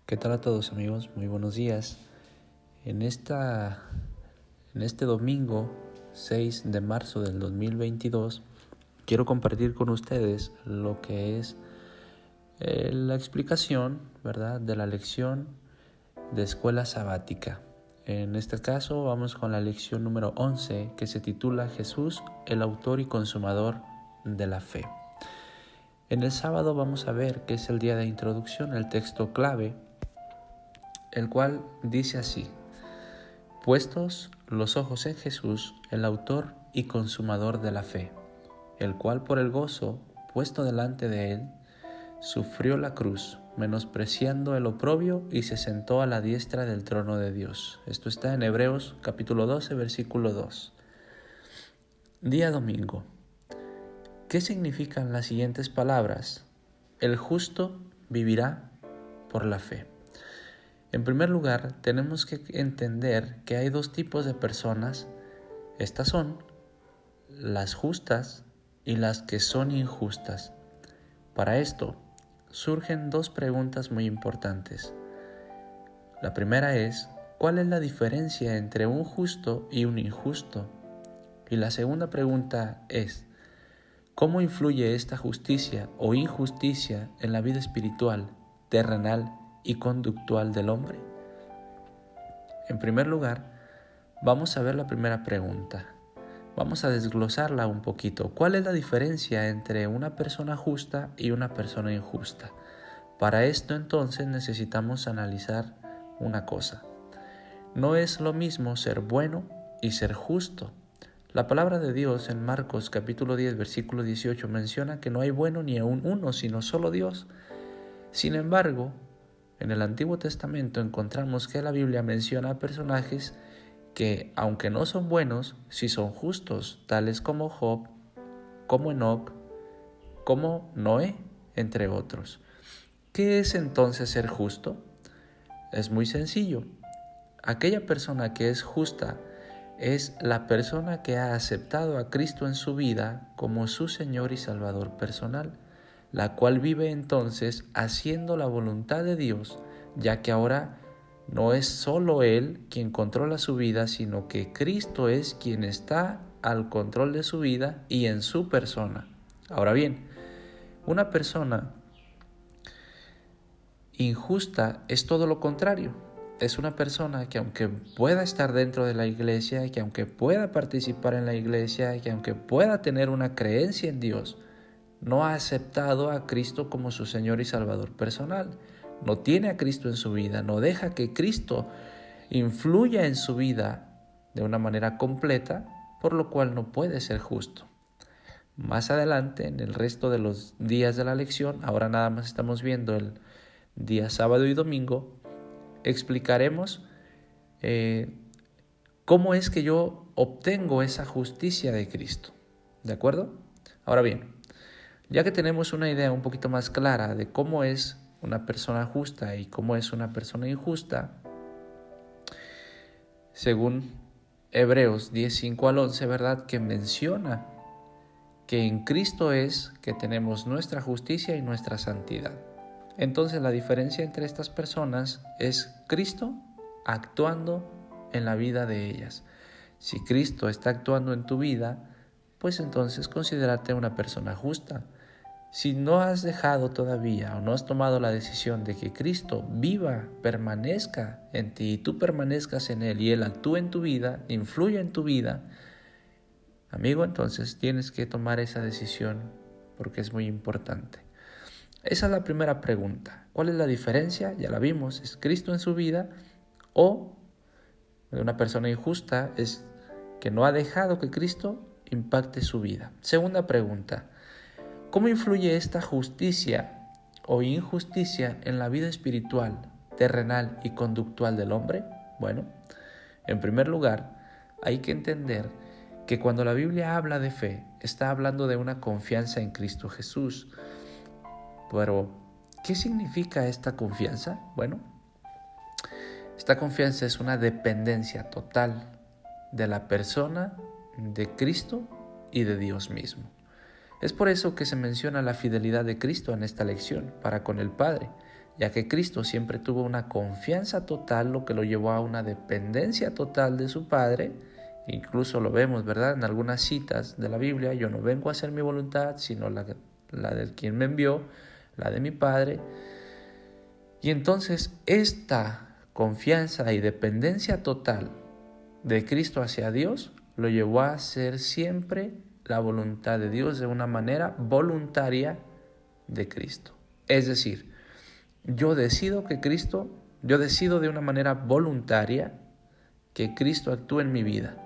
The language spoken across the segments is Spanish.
¿Qué tal a todos, amigos? Muy buenos días. En este domingo 6 de marzo del 2022 quiero compartir con ustedes lo que es la explicación, ¿verdad?, de la lección de escuela sabática. En este caso vamos con la lección número 11, que se titula Jesús, el autor y consumador de la fe. En el sábado vamos a ver que es el día de introducción, el texto clave, el cual dice así: puestos los ojos en Jesús, el autor y consumador de la fe, el cual por el gozo puesto delante de él, sufrió la cruz, menospreciando el oprobio, y se sentó a la diestra del trono de Dios. Esto está en Hebreos capítulo 12, versículo 2. Día domingo. ¿Qué significan las siguientes palabras? El justo vivirá por la fe. En primer lugar, tenemos que entender que hay dos tipos de personas. Estas son las justas y las que son injustas. Para esto, surgen dos preguntas muy importantes. La primera es, ¿cuál es la diferencia entre un justo y un injusto? Y la segunda pregunta es, ¿cómo influye esta justicia o injusticia en la vida espiritual, terrenal y conductual del hombre? En primer lugar, vamos a ver la primera pregunta. Vamos a desglosarla un poquito. ¿Cuál es la diferencia entre una persona justa y una persona injusta? Para esto entonces necesitamos analizar una cosa. No es lo mismo ser bueno y ser justo. La palabra de Dios en Marcos capítulo 10 versículo 18 menciona que no hay bueno ni aun uno, sino solo Dios. Sin embargo, en el Antiguo Testamento encontramos que la Biblia menciona a personajes que, aunque no son buenos, sí son justos, tales como Job, como Enoc, como Noé, entre otros. ¿Qué es entonces ser justo? Es muy sencillo. Aquella persona que es justa es la persona que ha aceptado a Cristo en su vida como su Señor y Salvador personal, la cual vive entonces haciendo la voluntad de Dios, ya que ahora no es solo Él quien controla su vida, sino que Cristo es quien está al control de su vida y en su persona. Ahora bien, una persona injusta es todo lo contrario. Es una persona que aunque pueda estar dentro de la iglesia, que aunque pueda participar en la iglesia, que aunque pueda tener una creencia en Dios, no ha aceptado a Cristo como su Señor y Salvador personal. No tiene a Cristo en su vida, no deja que Cristo influya en su vida de una manera completa, por lo cual no puede ser justo. Más adelante, en el resto de los días de la lección, ahora nada más estamos viendo el día sábado y domingo, explicaremos cómo es que yo obtengo esa justicia de Cristo. ¿De acuerdo? Ahora bien, ya que tenemos una idea un poquito más clara de cómo es una persona justa y cómo es una persona injusta, según Hebreos 10, 5 al 11, ¿verdad?, que menciona que en Cristo es que tenemos nuestra justicia y nuestra santidad. Entonces la diferencia entre estas personas es Cristo actuando en la vida de ellas. Si Cristo está actuando en tu vida, pues entonces considérate una persona justa. Si no has dejado todavía o no has tomado la decisión de que Cristo viva, permanezca en ti y tú permanezcas en Él y Él actúe en tu vida, influya en tu vida, amigo, entonces tienes que tomar esa decisión porque es muy importante. Esa es la primera pregunta. ¿Cuál es la diferencia? Ya la vimos, es Cristo en su vida, o una persona injusta es que no ha dejado que Cristo impacte su vida. Segunda pregunta, ¿cómo influye esta justicia o injusticia en la vida espiritual, terrenal y conductual del hombre? Bueno, en primer lugar, hay que entender que cuando la Biblia habla de fe, está hablando de una confianza en Cristo Jesús. Pero, ¿qué significa esta confianza? Bueno, esta confianza es una dependencia total de la persona, de Cristo y de Dios mismo. Es por eso que se menciona la fidelidad de Cristo en esta lección para con el Padre, ya que Cristo siempre tuvo una confianza total, lo que lo llevó a una dependencia total de su Padre. Incluso lo vemos, ¿verdad?, en algunas citas de la Biblia: yo no vengo a hacer mi voluntad, sino la del quien me envió, la de mi Padre. Y entonces esta confianza y dependencia total de Cristo hacia Dios lo llevó a hacer siempre la voluntad de Dios de una manera voluntaria de Cristo. Es decir, yo decido de una manera voluntaria que Cristo actúe en mi vida.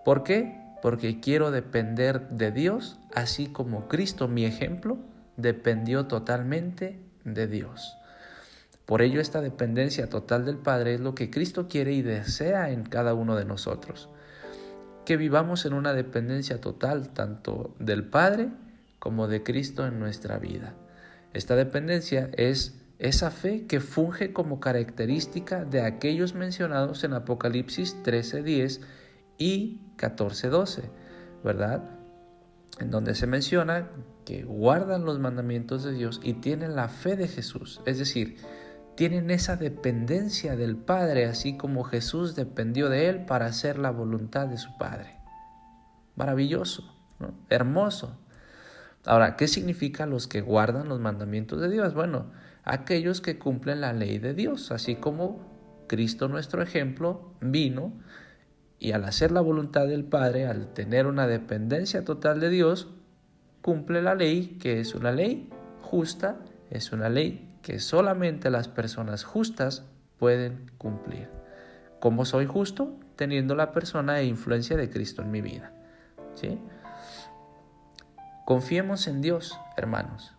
¿Por qué? Porque quiero depender de Dios, así como Cristo, mi ejemplo, dependió totalmente de Dios. Por ello, esta dependencia total del Padre es lo que Cristo quiere y desea en cada uno de nosotros. Que vivamos en una dependencia total tanto del Padre como de Cristo en nuestra vida. Esta dependencia es esa fe que funge como característica de aquellos mencionados en Apocalipsis 13:10 y 14:12, ¿verdad?, en donde se menciona que guardan los mandamientos de Dios y tienen la fe de Jesús, es decir, tienen esa dependencia del Padre, así como Jesús dependió de Él para hacer la voluntad de su Padre. Maravilloso, ¿no? Hermoso. Ahora, ¿qué significa los que guardan los mandamientos de Dios? Bueno, aquellos que cumplen la ley de Dios, así como Cristo, nuestro ejemplo, vino y al hacer la voluntad del Padre, al tener una dependencia total de Dios, cumple la ley, que es una ley justa, es una ley que solamente las personas justas pueden cumplir. ¿Cómo soy justo? Teniendo la persona e influencia de Cristo en mi vida, ¿sí? Confiemos en Dios, hermanos,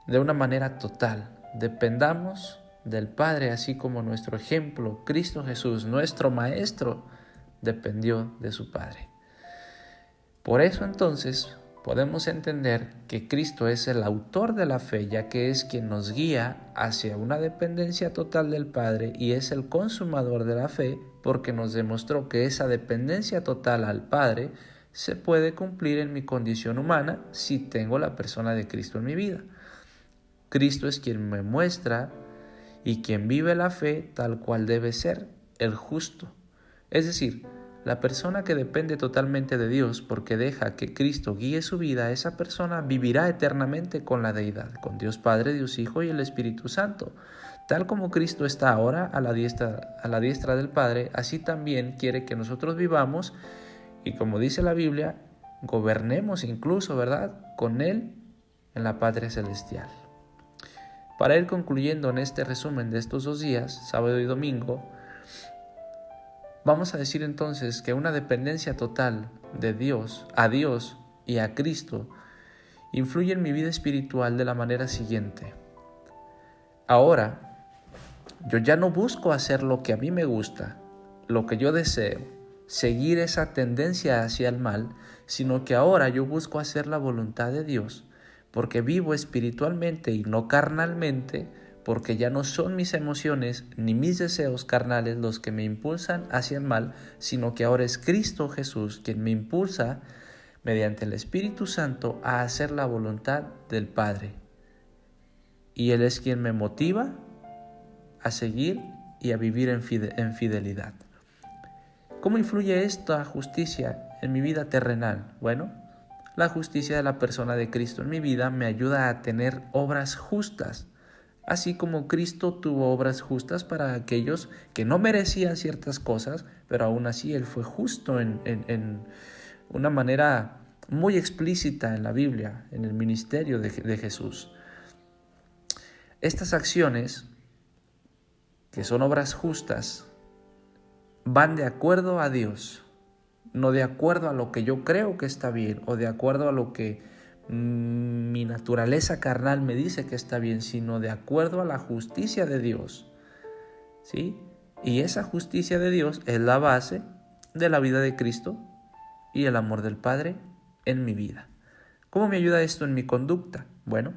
de una manera total. Dependamos del Padre, así como nuestro ejemplo, Cristo Jesús, nuestro Maestro, dependió de su Padre. Por eso entonces podemos entender que Cristo es el autor de la fe, ya que es quien nos guía hacia una dependencia total del Padre y es el consumador de la fe, porque nos demostró que esa dependencia total al Padre se puede cumplir en mi condición humana si tengo la persona de Cristo en mi vida. Cristo es quien me muestra y quien vive la fe tal cual debe ser, el justo. Es decir, la persona que depende totalmente de Dios porque deja que Cristo guíe su vida, esa persona vivirá eternamente con la deidad, con Dios Padre, Dios Hijo y el Espíritu Santo. Tal como Cristo está ahora a la diestra del Padre, así también quiere que nosotros vivamos y, como dice la Biblia, gobernemos incluso, ¿verdad?, con Él en la patria celestial. Para ir concluyendo en este resumen de estos 2 días, sábado y domingo, vamos a decir entonces que una dependencia total de Dios, a Dios y a Cristo, influye en mi vida espiritual de la manera siguiente. Ahora, yo ya no busco hacer lo que a mí me gusta, lo que yo deseo, seguir esa tendencia hacia el mal, sino que ahora yo busco hacer la voluntad de Dios, porque vivo espiritualmente y no carnalmente, porque ya no son mis emociones ni mis deseos carnales los que me impulsan hacia el mal, sino que ahora es Cristo Jesús quien me impulsa mediante el Espíritu Santo a hacer la voluntad del Padre. Y Él es quien me motiva a seguir y a vivir en fidelidad. ¿Cómo influye esta justicia en mi vida terrenal? Bueno, la justicia de la persona de Cristo en mi vida me ayuda a tener obras justas, así como Cristo tuvo obras justas para aquellos que no merecían ciertas cosas, pero aún así Él fue justo en una manera muy explícita en la Biblia, en el ministerio de Jesús. Estas acciones, que son obras justas, van de acuerdo a Dios, no de acuerdo a lo que yo creo que está bien o de acuerdo a lo que mi naturaleza carnal me dice que está bien, sino de acuerdo a la justicia de Dios, ¿sí? Y esa justicia de Dios es la base de la vida de Cristo y el amor del Padre en mi vida. ¿Cómo me ayuda esto en mi conducta? Bueno,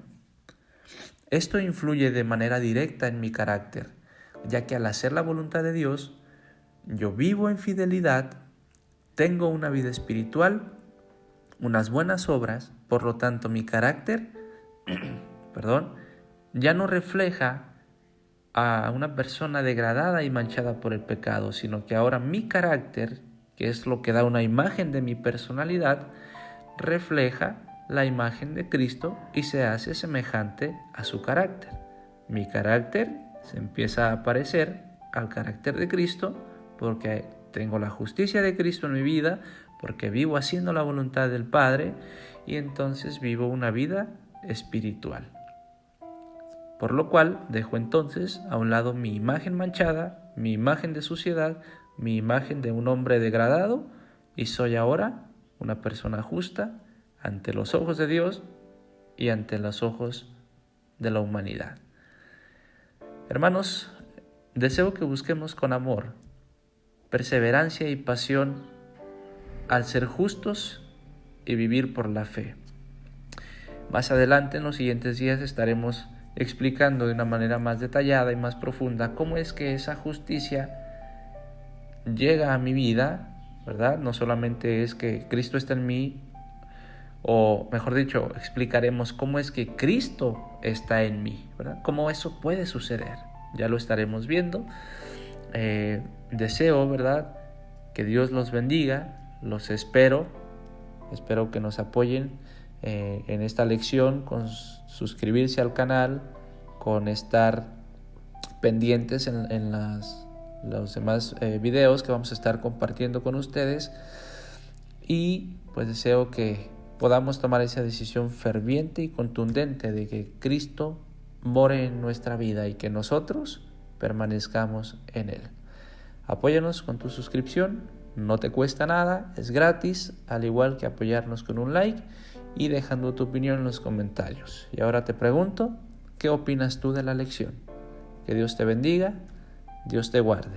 esto influye de manera directa en mi carácter, ya que al hacer la voluntad de Dios, yo vivo en fidelidad, tengo una vida espiritual, unas buenas obras, por lo tanto mi carácter, ya no refleja a una persona degradada y manchada por el pecado, sino que ahora mi carácter, que es lo que da una imagen de mi personalidad, refleja la imagen de Cristo y se hace semejante a su carácter. Mi carácter se empieza a parecer al carácter de Cristo porque tengo la justicia de Cristo en mi vida, porque vivo haciendo la voluntad del Padre y entonces vivo una vida espiritual. Por lo cual dejo entonces a un lado mi imagen manchada, mi imagen de suciedad, mi imagen de un hombre degradado y soy ahora una persona justa ante los ojos de Dios y ante los ojos de la humanidad. Hermanos, deseo que busquemos con amor, perseverancia y pasión al ser justos y vivir por la fe. Más adelante, en los siguientes días, estaremos explicando de una manera más detallada y más profunda cómo es que esa justicia llega a mi vida, ¿verdad? No solamente es que Cristo está en mí, o mejor dicho, explicaremos cómo es que Cristo está en mí, ¿verdad? Cómo eso puede suceder. Ya lo estaremos viendo. Deseo, ¿verdad?, que Dios los bendiga. Los espero que nos apoyen en esta lección con suscribirse al canal, con estar pendientes en los demás videos que vamos a estar compartiendo con ustedes, y pues deseo que podamos tomar esa decisión ferviente y contundente de que Cristo more en nuestra vida y que nosotros permanezcamos en Él. Apóyanos con tu suscripción, no te cuesta nada, es gratis, al igual que apoyarnos con un like y dejando tu opinión en los comentarios. Y ahora te pregunto, ¿qué opinas tú de la lección? Que Dios te bendiga, Dios te guarde.